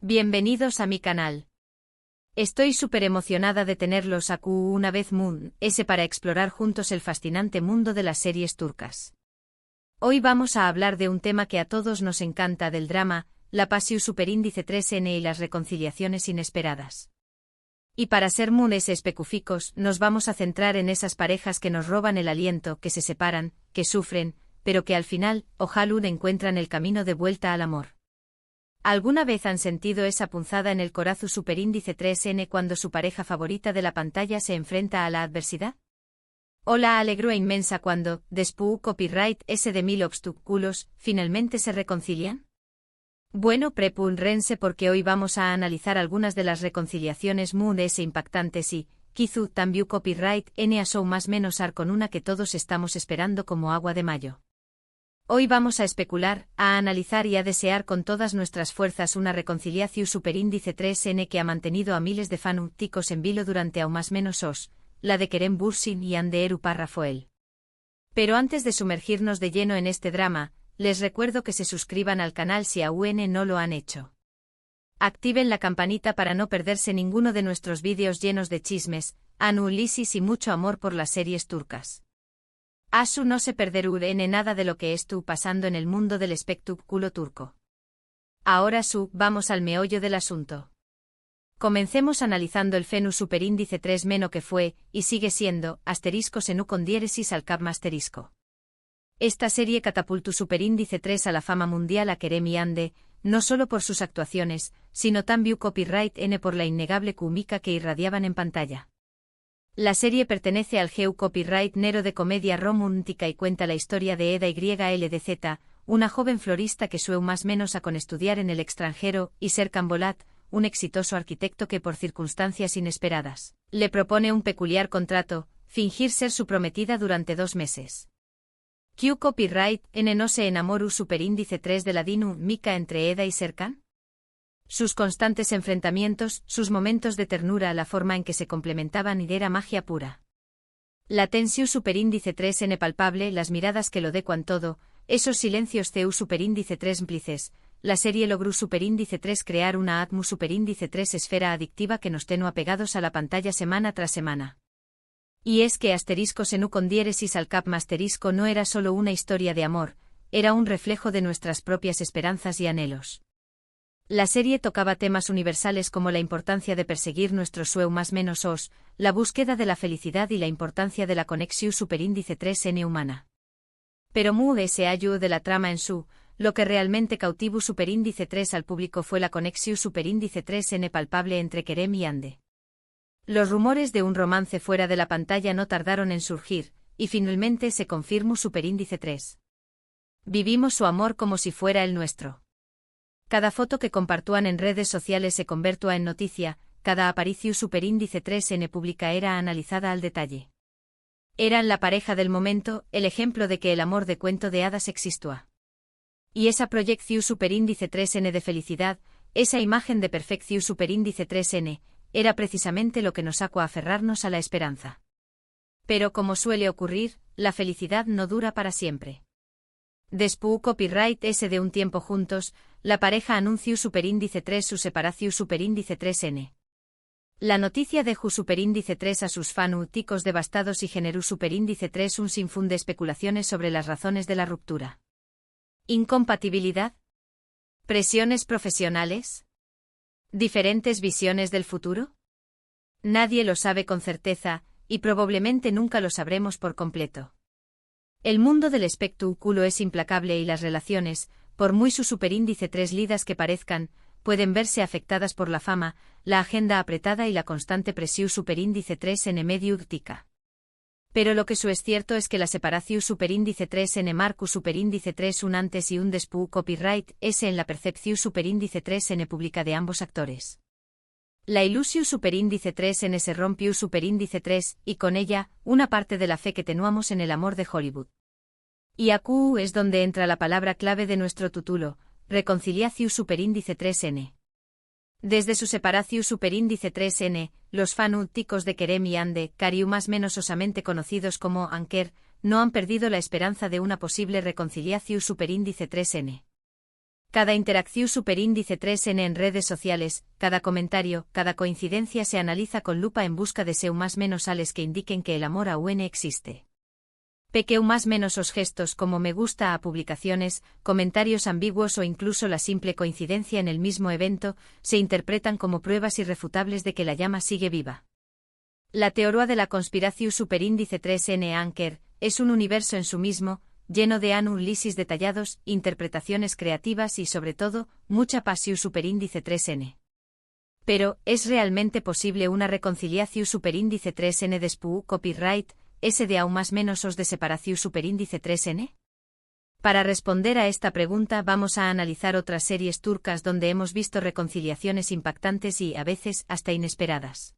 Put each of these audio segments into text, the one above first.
Bienvenidos a mi canal. Estoy súper emocionada de tenerlos aquí una vez para explorar juntos el fascinante mundo de las series turcas. Hoy vamos a hablar de un tema que a todos nos encanta del drama, la pasión superíndice 3N y las reconciliaciones inesperadas. Y para ser específicos, nos vamos a centrar en esas parejas que nos roban el aliento, que se separan, que sufren, pero que al final, ojalá encuentran el camino de vuelta al amor. ¿Alguna vez han sentido esa punzada en el corazón superíndice 3N cuando su pareja favorita de la pantalla se enfrenta a la adversidad? ¿O la alegría inmensa cuando, después copyright ese de mil obstáculos, finalmente se reconcilian? Bueno, prepúrense porque hoy vamos a analizar algunas de las reconciliaciones impactantes y, quizá también copyright son más menos con una que todos estamos esperando como agua de mayo. Hoy vamos a especular, a analizar y a desear con todas nuestras fuerzas una reconciliación superíndice 3N que ha mantenido a miles de fanáticos en vilo durante aún más menos la de Kerem Bürsin y Hande Erupar Rafael. Pero antes de sumergirnos de lleno en este drama, les recuerdo que se suscriban al canal si aún no lo han hecho. Activen la campanita para no perderse ninguno de nuestros vídeos llenos de chismes, análisis y mucho amor por las series turcas. Asu no se perderá nada de lo que estuvo pasando en el mundo del espectáculo turco. Ahora vamos al meollo del asunto. Comencemos analizando el fenómeno superíndice 3 que fue, y sigue siendo, *senu con diéresis al cap *. Esta serie catapultó superíndice 3 a la fama mundial a Kerem y Hande, no solo por sus actuaciones, sino también copyright por la innegable química que irradiaban en pantalla. La serie pertenece al GEU Copyright Nero de comedia romántica y cuenta la historia de Eda YLDZ, una joven florista que más menos con estudiar en el extranjero, y Serkan Bolat, un exitoso arquitecto que por circunstancias inesperadas, le propone un peculiar contrato, fingir ser su prometida durante 2 meses. ¿Q Copyright no se enamoró superíndice 3 de la dinámica entre Eda y Serkan? Sus constantes enfrentamientos, sus momentos de ternura, la forma en que se complementaban y era magia pura. La tensión superíndice 3N palpable, las miradas que lo decuan todo, esos silencios CU superíndice 3 cómplices, la serie logró superíndice 3 crear una atmu superíndice 3 esfera adictiva que nos tenía apegados a la pantalla semana tras semana. Y es que *senu con diéresis al cap * no era solo una historia de amor, era un reflejo de nuestras propias esperanzas y anhelos. La serie tocaba temas universales como la importancia de perseguir nuestro sueño más menos la búsqueda de la felicidad y la importancia de la conexión superíndice 3N humana. Pero ese ayu de la trama en lo que realmente cautivó superíndice 3 al público fue la conexión superíndice 3N palpable entre Kerem y Hande. Los rumores de un romance fuera de la pantalla no tardaron en surgir, y finalmente se confirmó superíndice 3. Vivimos su amor como si fuera el nuestro. Cada foto que compartúan en redes sociales se convirtió en noticia, cada aparición superíndice 3N pública era analizada al detalle. Eran la pareja del momento, el ejemplo de que el amor de cuento de hadas existía. Y esa proyección superíndice 3N de felicidad, esa imagen de perfección superíndice 3N, era precisamente lo que nos sacó a aferrarnos a la esperanza. Pero como suele ocurrir, la felicidad no dura para siempre. Después copyright de un tiempo juntos, la pareja anunció superíndice 3 su separación superíndice 3N. La noticia dejó superíndice 3 a sus fanáticos devastados y generó superíndice 3 un sinfín de especulaciones sobre las razones de la ruptura. ¿Incompatibilidad? ¿Presiones profesionales? ¿Diferentes visiones del futuro? Nadie lo sabe con certeza, y probablemente nunca lo sabremos por completo. El mundo del espectáculo es implacable y las relaciones, por muy su superíndice 3 lidas que parezcan, pueden verse afectadas por la fama, la agenda apretada y la constante presión superíndice 3N mediática. Pero lo que es cierto es que la separación superíndice 3N marcó superíndice 3 un antes y un después copyright en la percepción superíndice 3N pública de ambos actores. La ilusión superíndice 3N se rompió superíndice 3, y con ella, una parte de la fe que tenuamos en el amor de Hollywood. Y aquí es donde entra la palabra clave de nuestro título, reconciliación superíndice 3N. Desde su separación superíndice 3N, los fanáticos de Kerem y Hande, cariu más menos osamente conocidos como Anker, no han perdido la esperanza de una posible reconciliación superíndice 3N. Cada interacción superíndice 3n en redes sociales, cada comentario, cada coincidencia se analiza con lupa en busca de seu más menos ales que indiquen que el amor aún existe. Pequeu más menos os gestos como me gusta a publicaciones, comentarios ambiguos o incluso la simple coincidencia en el mismo evento, se interpretan como pruebas irrefutables de que la llama sigue viva. La teoría de la conspiración superíndice 3n Anker es un universo en sí mismo, lleno de análisis detallados, interpretaciones creativas y sobre todo, mucha pasión superíndice 3n. Pero, ¿es realmente posible una reconciliación superíndice 3n después copyright, S de aún más menos os de separación superíndice 3n? Para responder a esta pregunta vamos a analizar otras series turcas donde hemos visto reconciliaciones impactantes y, a veces, hasta inesperadas.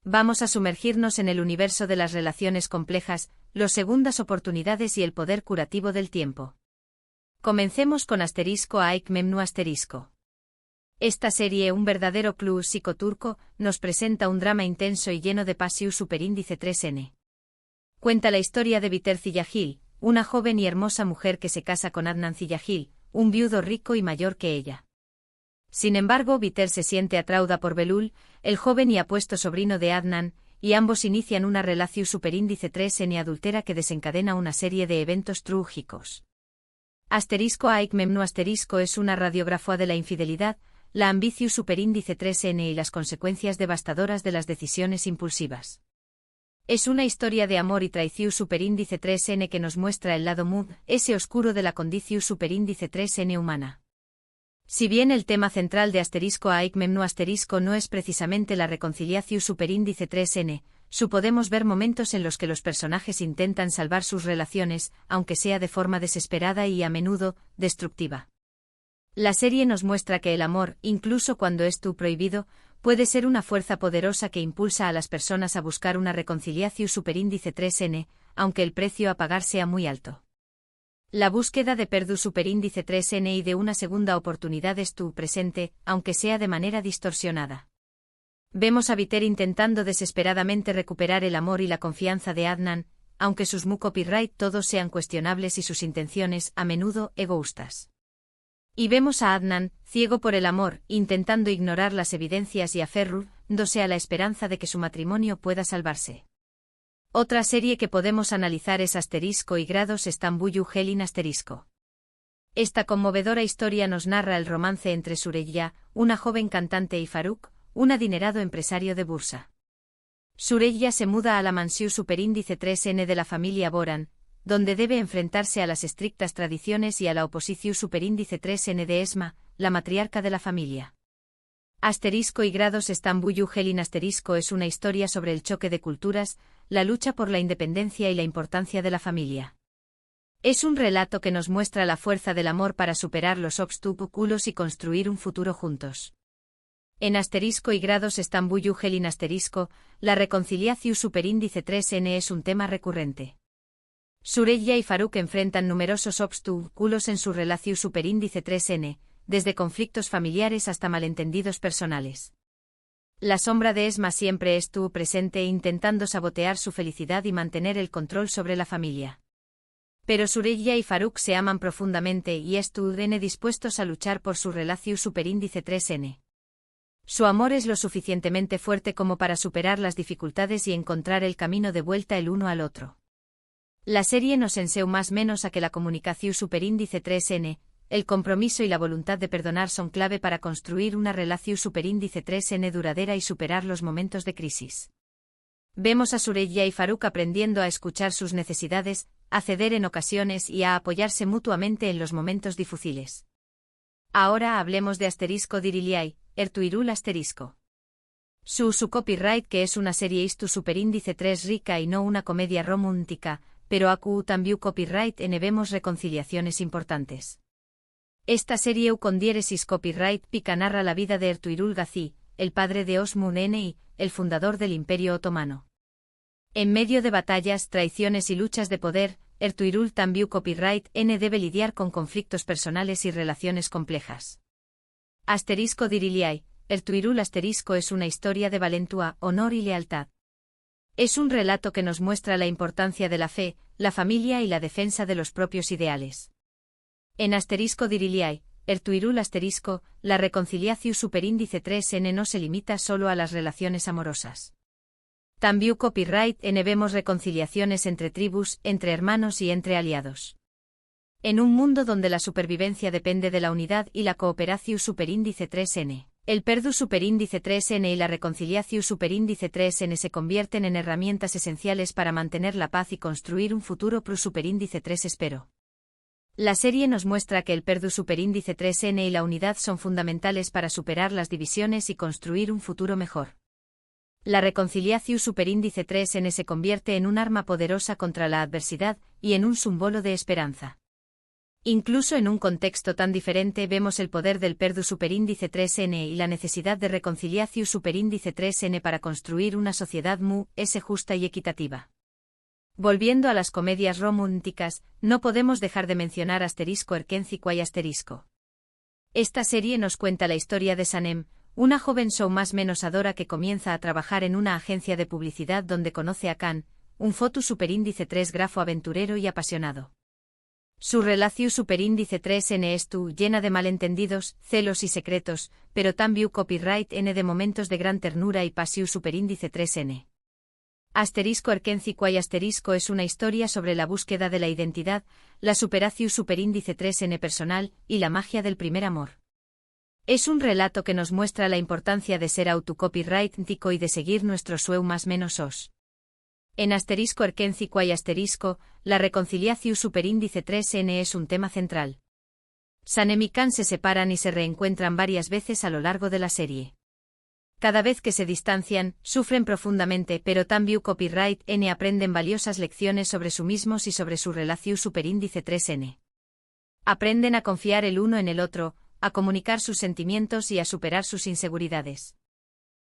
Vamos a sumergirnos en el universo de las relaciones complejas, las segundas oportunidades y el poder curativo del tiempo. Comencemos con Aik Memnu Asterisco. Esta serie, un verdadero clásico turco, nos presenta un drama intenso y lleno de pasión superíndice 3n. Cuenta la historia de Biter Ziyagil, una joven y hermosa mujer que se casa con Adnan Ziyagil, un viudo rico y mayor que ella. Sin embargo, Biter se siente atraída por Belul, el joven y apuesto sobrino de Adnan, y ambos inician una relación superíndice 3n adultera que desencadena una serie de eventos trágicos. Aik Memnu Asterisco es una radiografía de la infidelidad, la ambición superíndice 3n y las consecuencias devastadoras de las decisiones impulsivas. Es una historia de amor y traición superíndice 3n que nos muestra el lado ese oscuro de la condición superíndice 3n humana. Si bien el tema central de Aik Memnu Asterisco no es precisamente la reconciliación superíndice 3n, podemos ver momentos en los que los personajes intentan salvar sus relaciones, aunque sea de forma desesperada y a menudo, destructiva. La serie nos muestra que el amor, incluso cuando es prohibido, puede ser una fuerza poderosa que impulsa a las personas a buscar una reconciliación superíndice 3n, aunque el precio a pagar sea muy alto. La búsqueda de perdu superíndice 3n y de una segunda oportunidad es presente, aunque sea de manera distorsionada. Vemos a Biter intentando desesperadamente recuperar el amor y la confianza de Adnan, aunque sus copyright todos sean cuestionables y sus intenciones, a menudo, egoístas. Y vemos a Adnan, ciego por el amor, intentando ignorar las evidencias y aferrándose a la esperanza de que su matrimonio pueda salvarse. Otra serie que podemos analizar es y Grados Estambullu Helin Asterisco. Esta conmovedora historia nos narra el romance entre Süreyya, una joven cantante, y Faruk, un adinerado empresario de bursa. Süreyya se muda a la mansión superíndice 3n de la familia Boran, donde debe enfrentarse a las estrictas tradiciones y a la oposición superíndice 3n de Esma, la matriarca de la familia. Y Grados Estambullu Helin Asterisco es una historia sobre el choque de culturas, la lucha por la independencia y la importancia de la familia. Es un relato que nos muestra la fuerza del amor para superar los obstáculos y construir un futuro juntos. En y Grados Estambullu Helin Asterisco, la reconciliación superíndice 3n es un tema recurrente. Süreyya y Faruk enfrentan numerosos obstáculos en su relación superíndice 3n, desde conflictos familiares hasta malentendidos personales. La sombra de Esma siempre estuvo presente intentando sabotear su felicidad y mantener el control sobre la familia. Pero Süreyya y Faruk se aman profundamente y estuvieron dispuestos a luchar por su relación superíndice 3n. Su amor es lo suficientemente fuerte como para superar las dificultades y encontrar el camino de vuelta el uno al otro. La serie nos enseña más menos a que la comunicación superíndice 3n, el compromiso y la voluntad de perdonar son clave para construir una relación superíndice 3n duradera y superar los momentos de crisis. Vemos a Süreyya y Faruk aprendiendo a escuchar sus necesidades, a ceder en ocasiones y a apoyarse mutuamente en los momentos difíciles. Ahora hablemos de Diriliay, Ertuğrul Asterisco. Su copyright que es una serie superíndice 3 rica y no una comedia romántica, pero también copyright vemos reconciliaciones importantes. Esta serie con diéresis copyright pica narra la vida de Ertuğrul Gazi, el padre de Osman y el fundador del Imperio Otomano. En medio de batallas, traiciones y luchas de poder, Ertuğrul también copyright debe lidiar con conflictos personales y relaciones complejas. Diriliay, Ertuğrul Asterisco es una historia de valentía, honor y lealtad. Es un relato que nos muestra la importancia de la fe, la familia y la defensa de los propios ideales. En Diriliay, Ertuirul asterisco, la reconciliación superíndice 3n no se limita solo a las relaciones amorosas. También copyright n vemos reconciliaciones entre tribus, entre hermanos y entre aliados. En un mundo donde la supervivencia depende de la unidad y la cooperación superíndice 3n, el perdu superíndice 3n y la reconciliación superíndice 3n se convierten en herramientas esenciales para mantener la paz y construir un futuro pro superíndice 3 espero. La serie nos muestra que el perdu superíndice 3n y la unidad son fundamentales para superar las divisiones y construir un futuro mejor. La reconciliación superíndice 3n se convierte en un arma poderosa contra la adversidad y en un símbolo de esperanza. Incluso en un contexto tan diferente vemos el poder del perdu superíndice 3n y la necesidad de reconciliación superíndice 3n para construir una sociedad justa y equitativa. Volviendo a las comedias románticas, no podemos dejar de mencionar asterisco Erkenci y asterisco. Esta serie nos cuenta la historia de Sanem, una joven show más menos adora que comienza a trabajar en una agencia de publicidad donde conoce a Khan, un fotu superíndice 3 grafo aventurero y apasionado. Su relación superíndice 3n es llena de malentendidos, celos y secretos, pero también copyright n de momentos de gran ternura y pasión superíndice 3n. Asterisco Erkenci y asterisco es una historia sobre la búsqueda de la identidad, la superación superíndice 3n personal y la magia del primer amor. Es un relato que nos muestra la importancia de ser autocopyrightico y de seguir nuestro sueño más menos os. En asterisco Erkenci y asterisco, la reconciliación superíndice 3n es un tema central. Sanem y Khan se separan y se reencuentran varias veces a lo largo de la serie. Cada vez que se distancian, sufren profundamente, pero también copyright n aprenden valiosas lecciones sobre sí mismos y sobre su relación superíndice 3n. Aprenden a confiar el uno en el otro, a comunicar sus sentimientos y a superar sus inseguridades.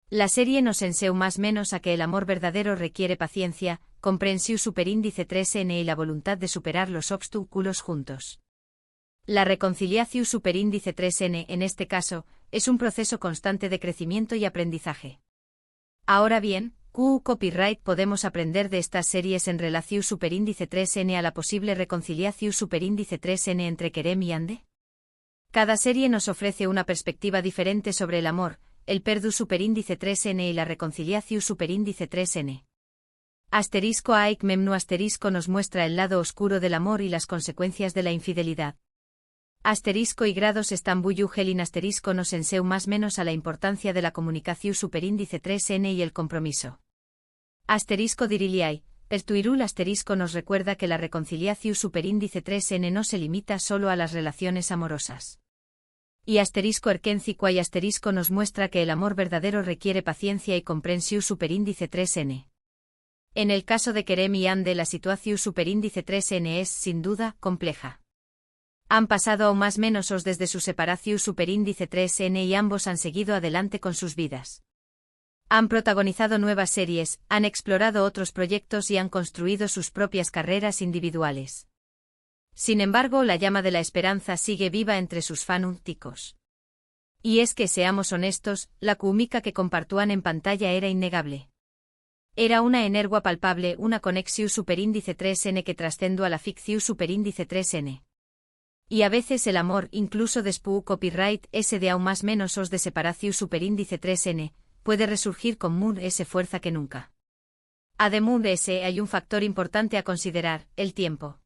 La serie nos enseña más menos a que el amor verdadero requiere paciencia, comprensión superíndice 3n y la voluntad de superar los obstáculos juntos. La reconciliación superíndice 3n, en este caso, es un proceso constante de crecimiento y aprendizaje. Ahora bien, copyright podemos aprender de estas series en relación superíndice 3n a la posible reconciliación superíndice 3n entre Kerem y Ande? Cada serie nos ofrece una perspectiva diferente sobre el amor, el perdu superíndice 3n y la reconciliación superíndice 3n. Asterisco Aik Memnu asterisco nos muestra el lado oscuro del amor y las consecuencias de la infidelidad. Asterisco y grados Estambullu Helin asterisco nos enseña más menos a la importancia de la comunicación superíndice 3n y el compromiso. Asterisco Diriliai, Ertuirul asterisco nos recuerda que la reconciliación superíndice 3n no se limita solo a las relaciones amorosas. Y asterisco Erkenci y asterisco nos muestra que el amor verdadero requiere paciencia y comprensión superíndice 3n. En el caso de Kerem y Ande la situación superíndice 3n es, sin duda, compleja. Han pasado o más menos os desde su separación superíndice 3n y ambos han seguido adelante con sus vidas. Han protagonizado nuevas series, han explorado otros proyectos y han construido sus propias carreras individuales. Sin embargo, la llama de la esperanza sigue viva entre sus fanáticos. Y es que, seamos honestos, la química que compartían en pantalla era innegable. Era una energía palpable, una conexión superíndice 3n que trascendió a la ficción superíndice 3n. Y a veces el amor, incluso después copyright s de aún más menos os de separación superíndice 3n, puede resurgir con fuerza que nunca. Además de ese hay un factor importante a considerar, el tiempo.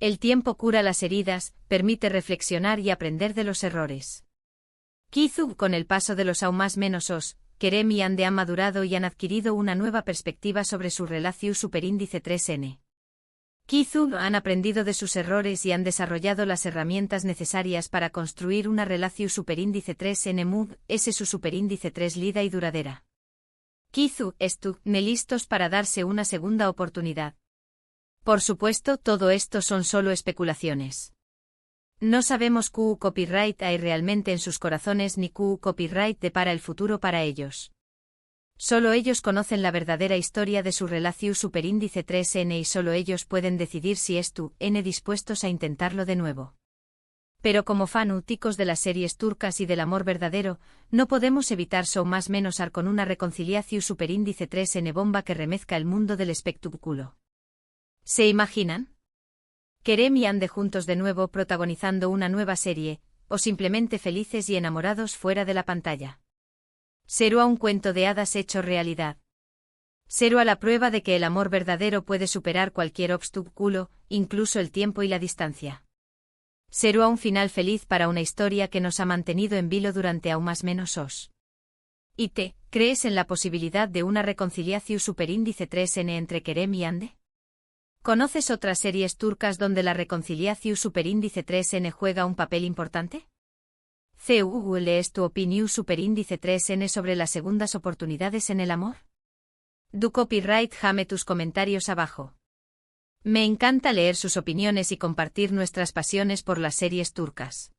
El tiempo cura las heridas, permite reflexionar y aprender de los errores. Kizu, con el paso de los aún más menos os, Kerem y Ande han madurado y han adquirido una nueva perspectiva sobre su relación superíndice 3n. Kizu han aprendido de sus errores y han desarrollado las herramientas necesarias para construir una relación superíndice 3n su superíndice 3 lida y duradera. Kizu listos para darse una segunda oportunidad. Por supuesto, todo esto son solo especulaciones. No sabemos qué copyright hay realmente en sus corazones ni qué copyright depara el futuro para ellos. Solo ellos conocen la verdadera historia de su relación superíndice 3n y solo ellos pueden decidir si dispuestos a intentarlo de nuevo. Pero como fanáticos de las series turcas y del amor verdadero, no podemos evitar más menos con una reconciliación superíndice 3n bomba que remezca el mundo del espectáculo. ¿Se imaginan? Kerem y Ande juntos de nuevo protagonizando una nueva serie, o simplemente felices y enamorados fuera de la pantalla. Serua, un cuento de hadas hecho realidad. Serua, la prueba de que el amor verdadero puede superar cualquier obstáculo, incluso el tiempo y la distancia. Serua, un final feliz para una historia que nos ha mantenido en vilo durante aún más menos os. ¿Y te crees en la posibilidad de una reconciliación superíndice 3N entre Kerem y Hande? ¿Conoces otras series turcas donde la reconciliación superíndice 3N juega un papel importante? ¿Cuál es tu opinión superíndice 3N sobre las segundas oportunidades en el amor? Du copyright jame tus comentarios abajo. Me encanta leer sus opiniones y compartir nuestras pasiones por las series turcas.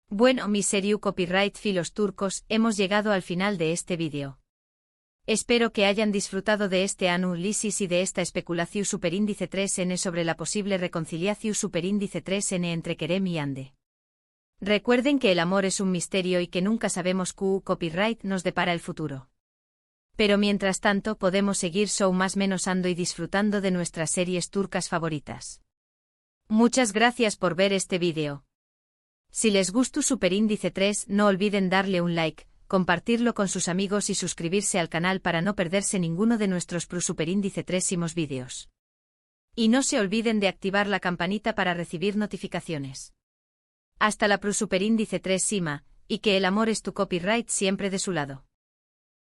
Bueno, mi serie copyright filos turcos, hemos llegado al final de este vídeo. Espero que hayan disfrutado de este análisis y de esta especulación superíndice 3N sobre la posible reconciliación superíndice 3N entre Kerem y Hande. Recuerden que el amor es un misterio y que nunca sabemos qué copyright nos depara el futuro. Pero mientras tanto podemos seguir más menos ando y disfrutando de nuestras series turcas favoritas. Muchas gracias por ver este vídeo. Si les gustó Superíndice 3, no olviden darle un like, compartirlo con sus amigos y suscribirse al canal para no perderse ninguno de nuestros Superíndice 3 vídeos. Y no se olviden de activar la campanita para recibir notificaciones. Hasta la Superíndice 3 y que el amor es tu copyright siempre de su lado.